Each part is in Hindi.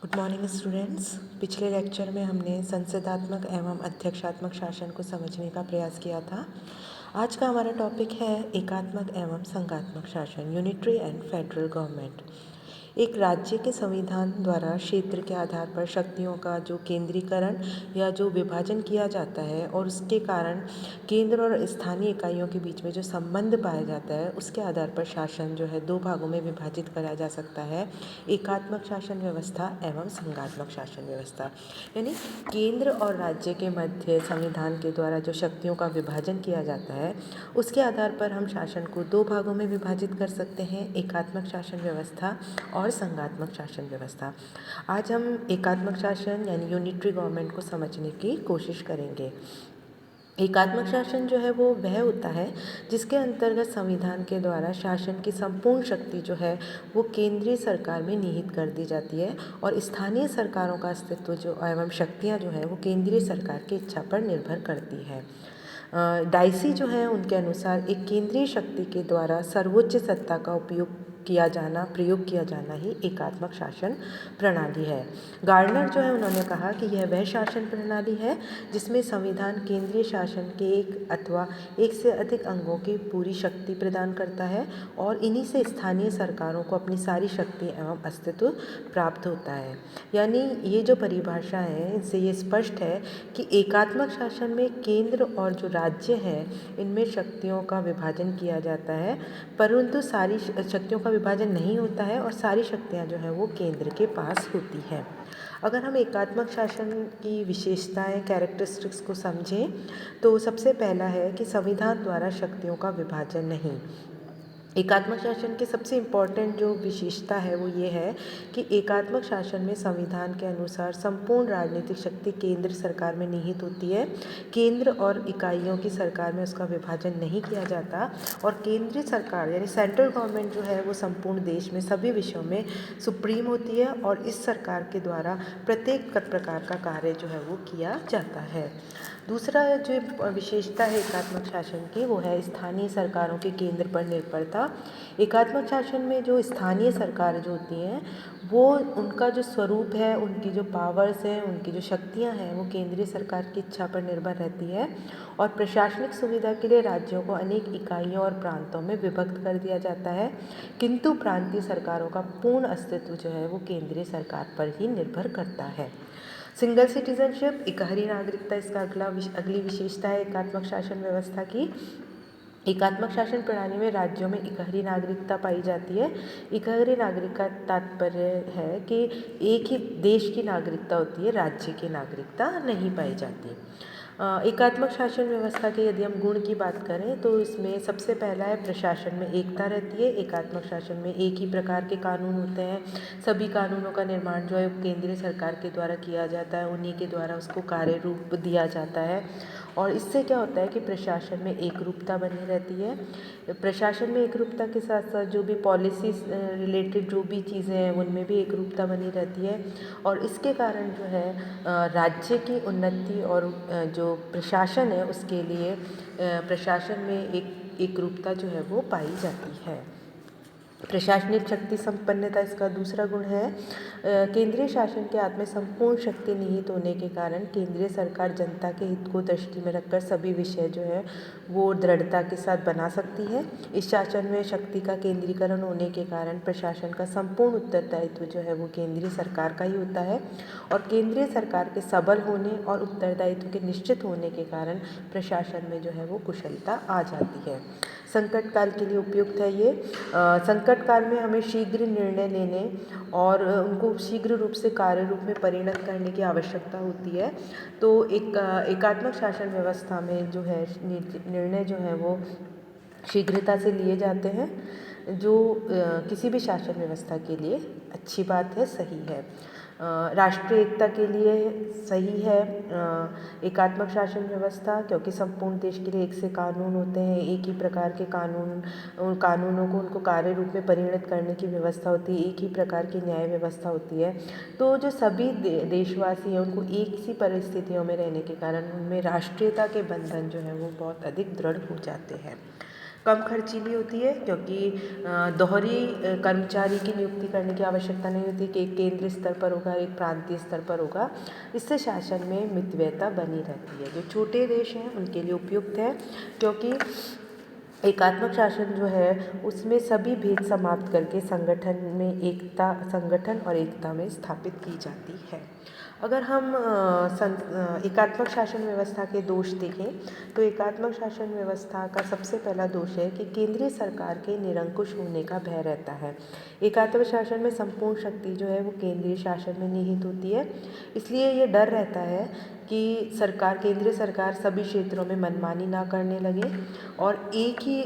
Good morning students. पिछले लेक्चर में हमने संसदात्मक एवं अध्यक्षात्मक शासन को समझने का प्रयास किया था। आज का हमारा टॉपिक है एकात्मक एवं संघात्मक शासन, यूनिटरी एंड फेडरल गवर्नमेंट। एक राज्य के संविधान द्वारा क्षेत्र के आधार पर शक्तियों का जो केंद्रीकरण या जो विभाजन किया जाता है और उसके कारण केंद्र और स्थानीय इकाइयों के बीच में जो संबंध पाया जाता है, उसके आधार पर शासन जो है दो भागों में विभाजित करा जा सकता है, एकात्मक शासन व्यवस्था एवं संघात्मक शासन व्यवस्था। यानी केंद्र और राज्य के मध्य संविधान के द्वारा जो शक्तियों का विभाजन किया जाता है, उसके आधार पर हम शासन को दो भागों में विभाजित कर सकते हैं, एकात्मक शासन व्यवस्था और संघात्मक शासन व्यवस्था। आज हम एकात्मक शासन यानी यूनिटरी गवर्नमेंट को समझने की कोशिश करेंगे। एकात्मक शासन जो है वो वह होता है जिसके अंतर्गत संविधान के द्वारा शासन की संपूर्ण शक्ति जो है वो केंद्रीय सरकार में निहित कर दी जाती है और स्थानीय सरकारों का अस्तित्व जो एवं शक्तियाँ जो है वो केंद्रीय सरकार की इच्छा पर निर्भर करती है। डाइसी जो है उनके अनुसार एक केंद्रीय शक्ति के द्वारा सर्वोच्च सत्ता का प्रयोग किया जाना ही एकात्मक शासन प्रणाली है। गार्डनर जो है उन्होंने कहा कि यह वह शासन प्रणाली है जिसमें संविधान केंद्रीय शासन के एक अथवा एक से अधिक अंगों की पूरी शक्ति प्रदान करता है और इन्हीं से स्थानीय सरकारों को अपनी सारी शक्ति एवं अस्तित्व प्राप्त होता है। यानी ये जो परिभाषा है इससे ये स्पष्ट है कि एकात्मक शासन में केंद्र और जो राज्य है इनमें शक्तियों का विभाजन किया जाता है, परंतु सारी शक्तियों का विभाजन नहीं होता है और सारी शक्तियाँ जो हैं वो केंद्र के पास होती हैं। अगर हम एकात्मक शासन की विशेषताएं, कैरेक्टरिस्टिक्स को समझें तो सबसे पहला है कि संविधान द्वारा शक्तियों का विभाजन नहीं। एकात्मक शासन की सबसे इम्पॉर्टेंट जो विशेषता है वो ये है कि एकात्मक शासन में संविधान के अनुसार संपूर्ण राजनीतिक शक्ति केंद्र सरकार में निहित होती है। केंद्र और इकाइयों की सरकार में उसका विभाजन नहीं किया जाता और केंद्रीय सरकार यानी सेंट्रल गवर्नमेंट जो है वो संपूर्ण देश में सभी विषयों में सुप्रीम होती है और इस सरकार के द्वारा प्रत्येक प्रकार का कार्य जो है वो किया जाता है। दूसरा जो विशेषता है एकात्मक शासन की वो है स्थानीय सरकारों के केंद्र पर निर्भरता। एकात्मक शासन में जो स्थानीय सरकार जो होती हैं वो उनका जो स्वरूप है, उनकी जो पावर्स हैं, उनकी जो शक्तियां हैं वो केंद्रीय सरकार की इच्छा पर निर्भर रहती है और प्रशासनिक सुविधा के लिए राज्यों को अनेक इकाइयों और प्रांतों में विभक्त कर दिया जाता है, किंतु प्रांतीय सरकारों का पूर्ण अस्तित्व जो है वो केंद्रीय सरकार पर ही निर्भर करता है। सिंगल सिटीजनशिप, इकहरी नागरिकता इसका अगली विशेषता है एकात्मक शासन व्यवस्था की। एकात्मक शासन प्रणाली में राज्यों में इकहरी नागरिकता पाई जाती है। इकहरी नागरिकता तात्पर्य है कि एक ही देश की नागरिकता होती है, राज्य की नागरिकता नहीं पाई जाती। एकात्मक शासन व्यवस्था के यदि हम गुण की बात करें तो इसमें सबसे पहला है प्रशासन में एकता रहती है। एकात्मक शासन में एक ही प्रकार के कानून होते हैं, सभी कानूनों का निर्माण जो है केंद्रीय सरकार के द्वारा किया जाता है, उन्हीं के द्वारा उसको कार्य रूप दिया जाता है और इससे क्या होता है कि प्रशासन में एकरूपता बनी रहती है। प्रशासन में एकरूपता के साथ साथ जो भी पॉलिसीज रिलेटेड जो भी चीज़ें हैं उनमें भी एकरूपता बनी रहती है और इसके कारण जो है राज्य की उन्नति और जो प्रशासन है उसके लिए प्रशासन में एकरूपता जो है वो पाई जाती है। प्रशासनिक शक्ति संपन्नता इसका दूसरा गुण है। केंद्रीय शासन के हाथ में संपूर्ण शक्ति निहित होने के कारण केंद्रीय सरकार जनता के हित को दृष्टि में रखकर सभी विषय जो है वो दृढ़ता के साथ बना सकती है। इस शासन में शक्ति का केंद्रीकरण होने के कारण प्रशासन का संपूर्ण उत्तरदायित्व जो है वो केंद्रीय सरकार का ही होता है और केंद्रीय सरकार के सबल होने और उत्तरदायित्व के निश्चित होने के कारण प्रशासन में जो है वो कुशलता आ जाती है। संकट काल के लिए उपयुक्त है ये। संकट काल में हमें शीघ्र निर्णय लेने और उनको शीघ्र रूप से कार्य रूप में परिणत करने की आवश्यकता होती है। तो एकात्मक शासन व्यवस्था में जो है निर्णय जो है वो शीघ्रता से लिए जाते हैं, जो किसी भी शासन व्यवस्था के लिए अच्छी बात है, सही है। राष्ट्रीय एकता के लिए सही है एकात्मक शासन व्यवस्था, क्योंकि संपूर्ण देश के लिए एक से कानून होते हैं, एक ही प्रकार के कानून, उन कानूनों को उनको कार्य रूप में परिणत करने की व्यवस्था होती है, एक ही प्रकार की न्याय व्यवस्था होती है। तो जो सभी देशवासी हैं उनको एक सी परिस्थितियों में रहने के कारण उनमें राष्ट्रीयता के बंधन जो है वो बहुत अधिक दृढ़ हो जाते हैं। कम खर्चीली होती है क्योंकि दोहरी कर्मचारी की नियुक्ति करने की आवश्यकता नहीं होती कि एक केंद्रीय स्तर पर होगा, एक प्रांतीय स्तर पर होगा। इससे शासन में मितव्ययता बनी रहती है। जो छोटे देश हैं उनके लिए उपयुक्त है क्योंकि एकात्मक शासन जो है उसमें सभी भेद समाप्त करके संगठन और एकता में स्थापित की जाती है। अगर हम एकात्मक शासन व्यवस्था के दोष देखें तो एकात्मक शासन व्यवस्था का सबसे पहला दोष है कि केंद्रीय सरकार के निरंकुश होने का भय रहता है। एकात्मक शासन में संपूर्ण शक्ति जो है वो केंद्रीय शासन में निहित होती है, इसलिए ये डर रहता है कि केंद्रीय सरकार सभी क्षेत्रों में मनमानी ना करने लगे और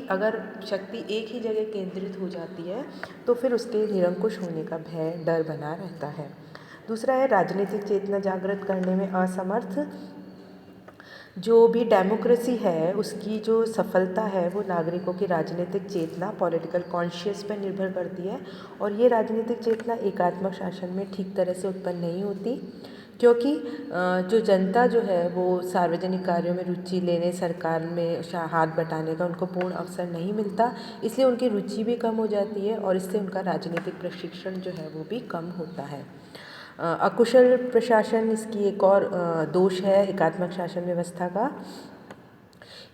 अगर शक्ति एक ही जगह केंद्रित हो जाती है तो फिर उसके निरंकुश होने का भय डर बना रहता है। दूसरा है राजनीतिक चेतना जागृत करने में असमर्थ। जो भी डेमोक्रेसी है उसकी जो सफलता है वो नागरिकों की राजनीतिक चेतना पॉलिटिकल कॉन्शियस पर निर्भर करती है और ये राजनीतिक चेतना एकात्मक शासन में ठीक तरह से उत्पन्न नहीं होती क्योंकि जो जनता जो है वो सार्वजनिक कार्यों में रुचि लेने, सरकार में हाथ बटाने का उनको पूर्ण अवसर नहीं मिलता, इसलिए उनकी रुचि भी कम हो जाती है और इससे उनका राजनीतिक प्रशिक्षण जो है वो भी कम होता है। अकुशल प्रशासन इसकी एक और दोष है एकात्मक शासन व्यवस्था का।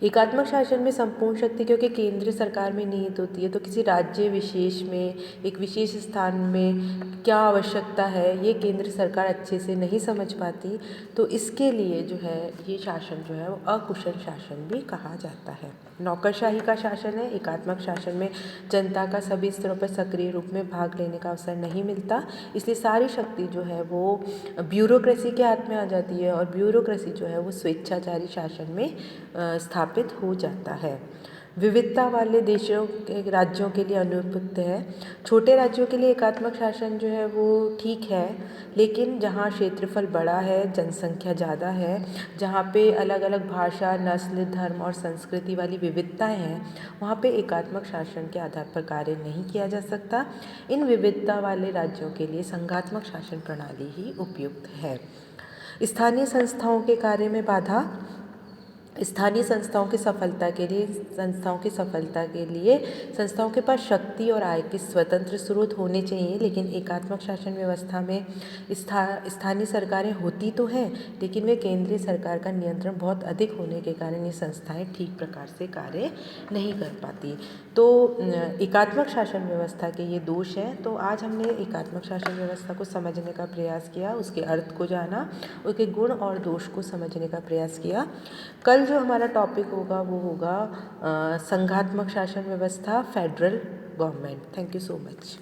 एकात्मक शासन में संपूर्ण शक्ति क्योंकि केंद्रीय सरकार में निहित होती है तो किसी राज्य विशेष में एक विशेष स्थान में क्या आवश्यकता है ये केंद्र सरकार अच्छे से नहीं समझ पाती, तो इसके लिए जो है ये शासन जो है वो अकुशल शासन भी कहा जाता है। नौकरशाही का शासन है। एकात्मक शासन में जनता का सभी स्तरों पर सक्रिय रूप में भाग लेने का अवसर नहीं मिलता, इसलिए सारी शक्ति जो है वो ब्यूरोक्रेसी के हाथ में आ जाती है और ब्यूरोक्रेसी जो है वो स्वेच्छाचारी शासन में स्थापित हो जाता है। विविधता वाले देशों के राज्यों के लिए अनुपयुक्त है। छोटे राज्यों के लिए एकात्मक शासन जो है वो ठीक है, लेकिन जहाँ क्षेत्रफल बड़ा है, जनसंख्या ज़्यादा है, जहाँ पे अलग अलग भाषा, नस्ल, धर्म और संस्कृति वाली विविधताएं हैं, वहाँ पे एकात्मक शासन के आधार पर कार्य नहीं किया जा सकता। इन विविधता वाले राज्यों के लिए संघात्मक शासन प्रणाली ही उपयुक्त है। स्थानीय संस्थाओं के कार्य में बाधा। स्थानीय संस्थाओं की सफलता के लिए संस्थाओं के पास शक्ति और आय के स्वतंत्र स्रोत होने चाहिए, लेकिन एकात्मक शासन व्यवस्था में स्थानीय सरकारें होती तो हैं लेकिन वे केंद्रीय सरकार का नियंत्रण बहुत अधिक होने के कारण ये संस्थाएं ठीक प्रकार से कार्य नहीं कर पाती। तो एकात्मक शासन व्यवस्था के ये दोष हैं। तो आज हमने एकात्मक शासन व्यवस्था को समझने का प्रयास किया, उसके अर्थ को जाना, उसके गुण और दोष को समझने का प्रयास किया। कल जो हमारा टॉपिक होगा वो होगा संघात्मक शासन व्यवस्था, federal government. Thank you so much.